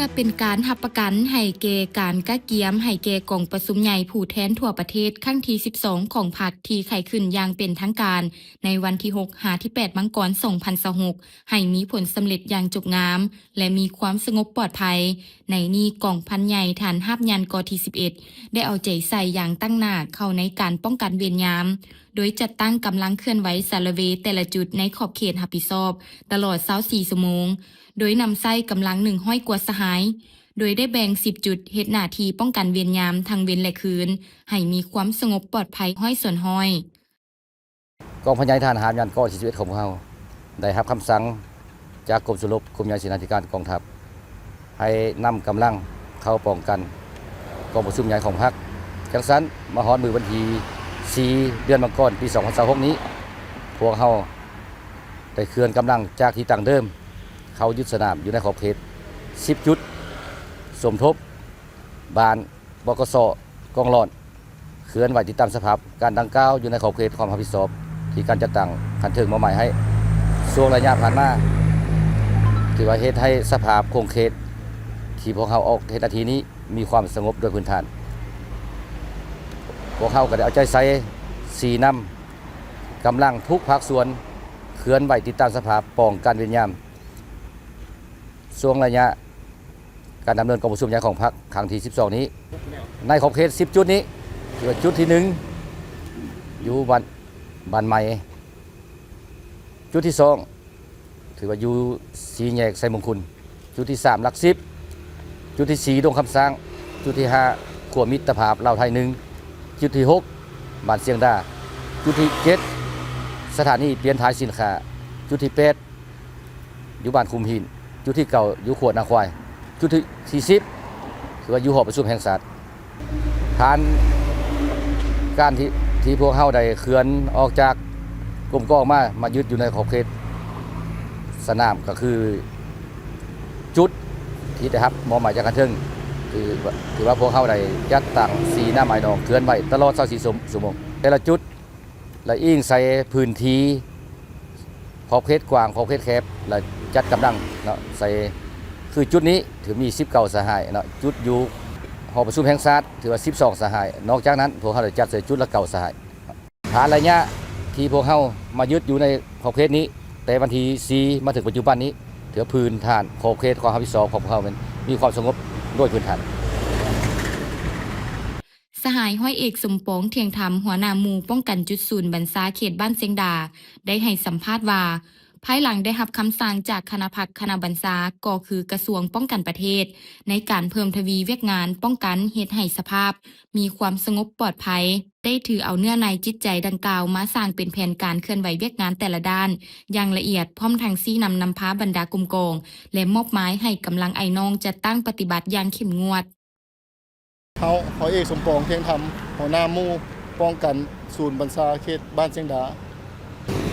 พื่อเป็นการรับประกันให้แก่การกะเกียมให้แก่กองประชุมใหญ่ผู้แทนทั่วประเทศครั้งที่ 12 ของพรรคที่ไขขึ้นอย่างเป็นทางการในวันที่ 6-8 มังกร 2026ให้มีผลสำเร็จอย่างจบงามและมีความสงบปลอดภัยในนี้กองพันใหญ่ฐานราบยันกที่ 11 ได้เอาใจใส่อย่างตั้งหน้าเข้าในการป้องกันเวรยาม โดยจัดตั้งกำลังเคลื่อนไหวสารเวแต่ละจุดในขอบเขตรับผิดชอบตลอด24 ชั่วโมงโดยนำใส่กำลัง100 กว่าสหายโดยได้แบ่ง10จุดเฮ็ดหน้าที่ป้องกันเวรยามทั้งเว้นและคืนให้มีความสงบปลอดภัยห้อยส่วนห้อยกองพลใหญ่ทหารหารยันกที่11ของเราได้รับคำสั่งจากกรมชลบกรมใหญ่เสนาธิการกองทัพให้นำกำลังเข้าป้องกันกองประชุมใหญ่ของพรรคจังซั่นมาฮอดมื้อวันที่4 เดือนมังกรปี 2026นี้พวกเราได้เคลื่อนกำลังจากที่ตั้งเดิมเข้ายึดสนามอยู่ในขอบเขต10จุดสมทบบานบกสกองหลอนเคลื่อนไหวติดตามสภาพการดังกล่าวอยู่ในขอบเขตความรับผิดชอบที่การจัดตั้งคันถึงมาใหม่ให้ช่วงระยะผ่านมาถือว่าเฮ็ดให้สภาพคงเขตที่พวกเราออกเฮ็ดนาทีนี้มีความสงบโดยพื้นฐานพวกเราก็ได้เอาใจใส่สีนำกำลังทุกภาคส่วนเคลื่อนไหวติดตามสภาพป้องกันเวรยามช่วงระยะการดำเนินกองประชุมใหญ่ของพรรคครั้งที่ 12 นี้ในขอบเขต10จุดนี้คือจุดที่1อยู่บ้านใหม่จุดที่2ถือว่าอยู่สีแยกไซมงคลจุดที่3หลัก10จุดที่4ดงคำสร้างจุดที่5ขัวมิตรภาพลาวไทย1จุดที่6บ้านเสียงดาจุดที่7สถานีเปลี่ยนถ่ายสินค้าจุดที่8อยู่บ้านคุมหินจุดที่9อยู่ขวดนาควายจุดที่40คือว่าอยู่หอประชุมแห่งชาติฐานการที่พวกเฮาได้เคลื่อนออกจากกรมกองมายึดอยู่ในขอบเขตสนามก็คือจุดที่ได้รับมอบหมายจากการถึงคือว่าพวกเฮาได้จัดตั้งสีหน้าไม้นองเคลื่อนไหวตลอด24 ชั่วโมงแต่ละจุดและอิงใส่พื้นที่ขอบเขตกว้างขอบเขตแคบและจัดกำลังเนาะใส่คือจุดนี้ถือมี19สหายเนาะจุดอยู่หอประชุมแห่งชาติถือว่า12สหายนอกจากนั้นพวกเขาได้จัดใส่จุดละ9สหายฐานระยะที่พวกเขามายึดอยู่ในขอบเขตนี้แต่วันที่4มาถึงปัจจุบันนี้ถือพื้นฐานขอบเขตความรับผิดชอบของพวกเขามีความสงบโดยพื้นฐานสหายห้อยเอกสมปองเทียงธรรมหัวหน้าหมู่ป้องกันจุดศูนย์บรรษาเขตบ้านเสียงดาได้ให้สัมภาษณ์ว่าภายหลังได้รับคำสั่งจากคณะพักคณะบรรษาก็คือกระทรวงป้องกันประเทศในการเพิ่มทวีเวียกงานป้องกันเฮ็ดให้สภาพมีความสงบปลอดภัยได้ถือเอาเนื้อในจิตใจดังกล่าวมาสร้างเป็นแผนการเคลื่อนไหวเวียกงานแต่ละด้านอย่างละเอียดพร้อมทั้งชี้นำพาบรรดากลุ่มกองและมอบหมายให้กำลังไอ้น้องจัดตั้งปฏิบัติอย่างเข้มงวดเขาเอกสมปองเทียงธรรมหัวหน้าหมู่ป้องกันศูนย์บรรษาเขตบ้านเสียงดา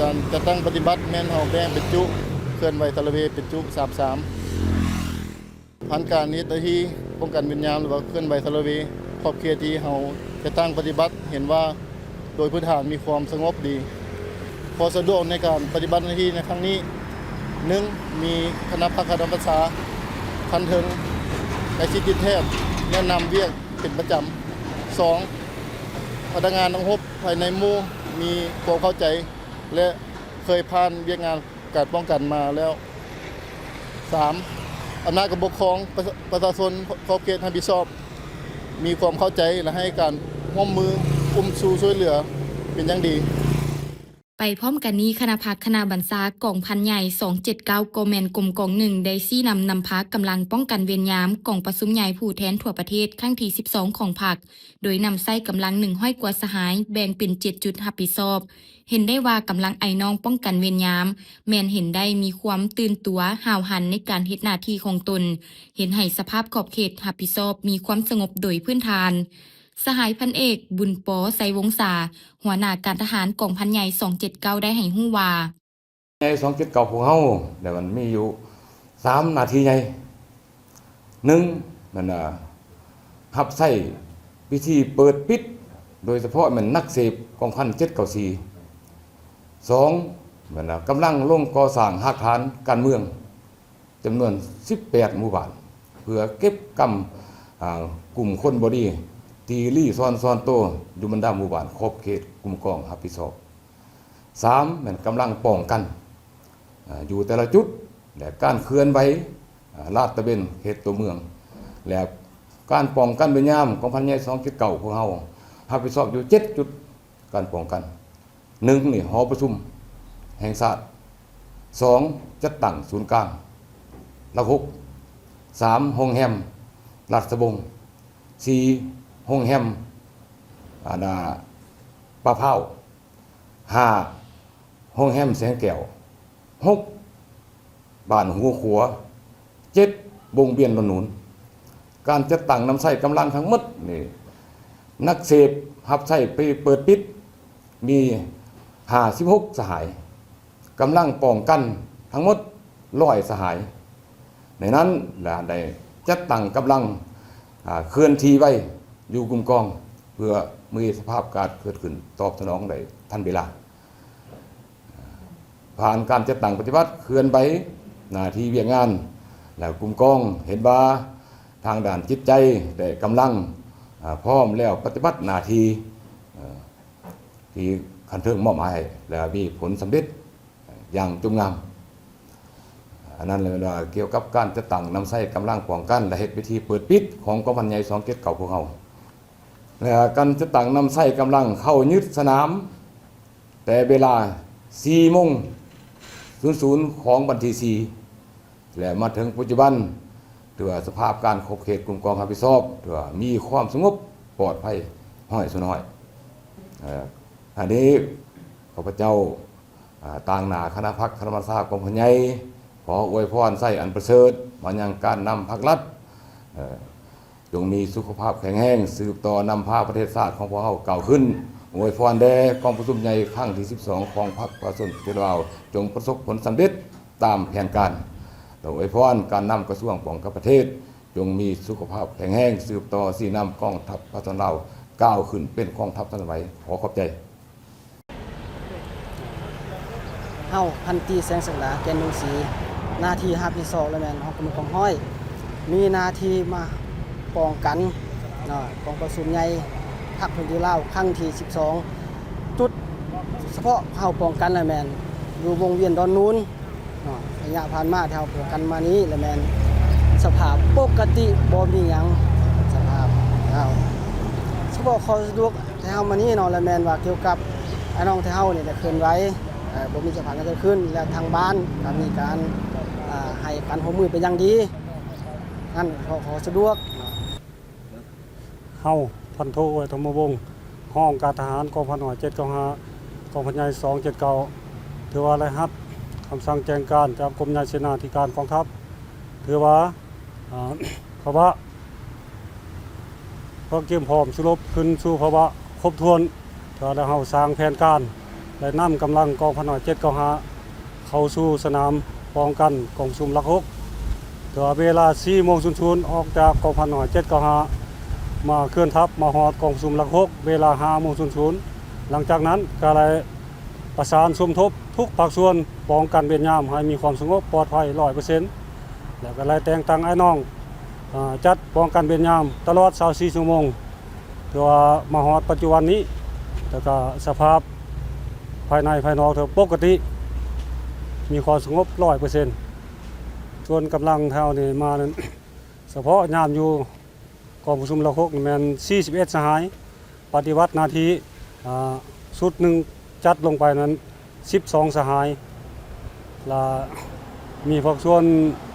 การจะตั้งปฏิบัติแม่นเฮาแบ่งเป็นจุเคลื่อนไหวตะละเวเป็นจุ33พันการนี้ที่ป้องกันเวรยามหรือว่าเคลื่อนไหวตะละเวขอบเขตที่เฮาจะตั้งปฏิบัติเห็นว่าโดยพื้นฐานมีความสงบดีพอสะดวกในการปฏิบัติหน้าที่ในครั้งนี้1มีคณะพักคณะบรรษาคันถึงในสิทธิแทบแนะนำเวียกเป็นประจำ2พนักงานทั้ง6ภายในหมู่มีความเข้าใจและเคยผ่านเวียกงานการป้องกันมาแล้ว3อำนาจการปกครองประชาชนขอบเขตรับผิดชอบมีความเข้าใจและให้การร่วมมือสู่ช่วยเหลือเป็นอย่างดีไปพร้อมกันนี้คณะพักคณะบรรษากองพันใหญ่279กแมนกลมกอง1ได้ชี้นำพากำลังป้องกันเวรยามกองประชุมใหญ่ผู้แทนทั่วประเทศครั้งที่ 12 ของพรรคโดยนำใส่กำลัง100 กว่าสหายแบ่งเป็น7จุดรับผิดชอบเห็นได้ว่ากำลังไอ้น้องป้องกันเวรยามแม่นเห็นได้มีความตื่นตัวห่าวหันในการเฮ็ดหน้าที่ของตนเห็นให้สภาพขอบเขตรับผิดชอบมีความสงบโดยพื้นฐานสหายพันเอกบุญปอไสวงศาหัวหน้าการทหารกองพันใหญ่279ได้ให้ฮู้ว่าใหญ่279ของเฮาแต่มันมีอยู่3หน้าที่ใหญ่1นั่นน่ะรับใช้พิธีเปิดปิดโดยเฉพาะมันนักเสพกองพัน794 2นั่นน่ะกำลังลงก่อสร้างอาคารการเมืองจำนวน18หมู่บ้าน เพื่อเก็บกำกลุ่มคนบ่ดีตีลี่ซ้อนโตอยู่บรรดาหมู่บ้านขอบเขตกลุ่มกองรับผิดชอบ3แม่นกำลังป้องกันอยู่แต่ละจุดและการเคลื่อนไหวลาดตระเวนเขตตัวเมืองและการป้องกันเป็นยามของพันใหญ่279ของเฮารับผิดชอบอยู่7จุดการป้องกัน1นี่หอประชุมแห่งชาติ2จัดตั้งศูนย์กลางละ6 3โรงแรมราชวงศ์4โรงแรมปลาเผา5โรงแรมแสงแก้ว6บ้านหัวขัว7วงเวียนถนนการจัดตั้งนำใช้กำลังทั้งหมดนี่นักเสพรับใช้ไปเปิดปิดมี56สหายกำลังป้องกันทั้งหมด100สหายในนั้นได้จัดตั้งกำลังเคลื่อนที่ไว้อยู่กลุ่มกองเพื่อมีสภาพการเกิดขึ้นตอบสนองได้ทันเวลาผ่านการจัดตั้งปฏิบัติเคลื่อนไปหน้าที่เวียกงานแล้วกลุ่มกองเห็นว่าทางด้านจิตใจได้กำลังพร้อมแล้วปฏิบัติหน้าที่ที่คันเทิงมอบหมายและมีผลสำเร็จอย่างจงงามอันนั้นเลยว่าเกี่ยวกับการจัดตั้งนำใช้กำลังป้องกันและเหตุวิธีเปิดปิดของกองพันใหญ่279พวกเราและการจัดตั้งนำใช้กำลังเข้ายึดสนามแต่เวลา4:00ของวันที่4และมาถึงปัจจุบันถือว่าสภาพการขอบเขตกลุ่มกองรับผิดชอบถือว่ามีความสงบปลอดภัยห้อยสุน้อยอันนี้ข้าพเจ้าต่างหน้าคณะพรรคคณะมศกองพันใหญ่ขออวยพรใส่อันประเสริฐมายังการนำพรรครัฐจงมีสุขภาพแข็งแรงสืบต่อนำพาประเทศชาติของพวกเราเก่าขึ้นอวยพรแด่กองประชุมใหญ่ครั้งที่12ของพรรคประชาชนปฏิวัติจงประสบผลสำเร็จตามแผนการอวยพรการนำกระทรวงป้องกันประเทศจงมีสุขภาพแข็งแรงสืบต่อสีนำกองทัพประชาชนเราก้าวขึ้นเป็นกองทัพทันสมัยขอขอบใจเฮาพันตรีแสงสักดาแกนดงศรีหน้าที่รับผิดชอบแล้วแม่นเฮากำลังกองห้อยมีหน้าที่มาป้องกันกองประชุมใหญ่พรรคพื้นที่ลาวครั้งที่12จุดเฉพาะเฮาป้องกันแล้วแม่นอยู่วงเวียนดอนนูนระยะผ่านมาที่เฮาป้องกันมานี้แล้วแม่นสภาพปกติบ่มีหยังสภาพเฉพาะข้อสะดวกที่เฮามานี้แล้วแม่นว่าเกี่ยวกับไอ้น้องที่เฮานี่ได้เคลื่อนไหวบ่มีสภาพนั้นเกิดขึ้นและทางบ้านก็มีการให้การร่วมมือเป็นอย่างดีนั่นขอสะดวกเฮาพันโทไว้ธรรมวงศ์ห้องการทหารกองพันหน่วย795กองพันใหญ่279ถือว่าได้รับคำสั่งแจ้งการจากกรมใหญ่เสนาธิการกองทัพถือว่าภาวะพร้อมเตรียมพร้อมสรุปขึ้นสู่ภาวะครบถ้วนถือว่าได้เฮาสร้างแผนการและนำกำลังกองพันหน่วย795เข้าสู่สนามป้องกันกองซุ่มลัก6ถือว่าเวลา 4:00 ออกจากกองพันหน่วย795มาเคลื่อนทัพมาฮอดกองซุ่มลัก6เวลา 5:00 หลังจากนั้นก็ได้ประสานสมทบทุกภาคส่วนป้องกันเวียนยามให้มีความสงบปลอดภัย 100% แล้วก็ได้แต่งตั้งไอ้น้องจัดป้องกันเวียนยามตลอด24ชั่วโมงถือว่ามาฮอดปัจจุบันนี้แล้วก็สภาพภายในภายนอกเท่าปกติมีความสงบ 100% ส่วนกำลังเท่านี้มานั้น เฉพาะยามอยู่กองประชุมละ6แม่น41สหายปฏิบัติหน้าที่ชุดหนึ่งจัดลงไปนั้น12สหายและมีพวกส่วน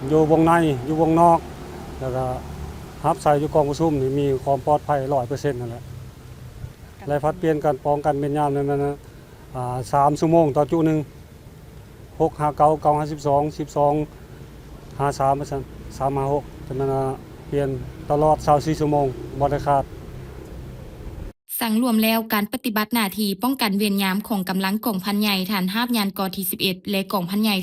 อยู่วงในอยู่วงนอกแล้วก็รับใส่อยู่กองประชุมนี่มีความปลอดภัย 100% นั่นแหละและพัดเปลี่ยนการป้องกันเป็นยามนั้นนะ3ชั่วโมงต่อจุหนึ่ง659 952 12 53 356ฉะนั้นเปลี่ยนตลอด24ชั่วโมงบ่ได้ขาด สั่งรวมแล้วการปฏิบัติหน้าที่ป้องกันเวรยามของกำลังกองพันใหญ่ฐานหาบยานกที่11และกองพันใหญ่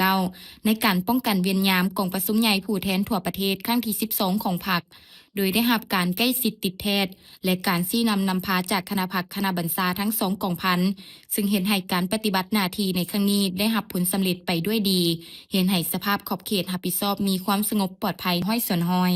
279ในการป้องกันเวรยามกองประสุมใหญ่ผู้แทนทั่วประเทศครั้งที่12ของพรรคโดยได้รับการใกล้ชิดติดแทศและการชี้นำพาจากคณะพรรคคณะบรรษาทั้ง2กองพันซึ่งเห็นให้การปฏิบัติหน้าที่ในครั้งนี้ได้รับผลสำเร็จไปด้วยดีเห็นให้สภาพขอบเขตรับผิดชอบมีความสงบปลอดภัยห้อยส่วนห้อย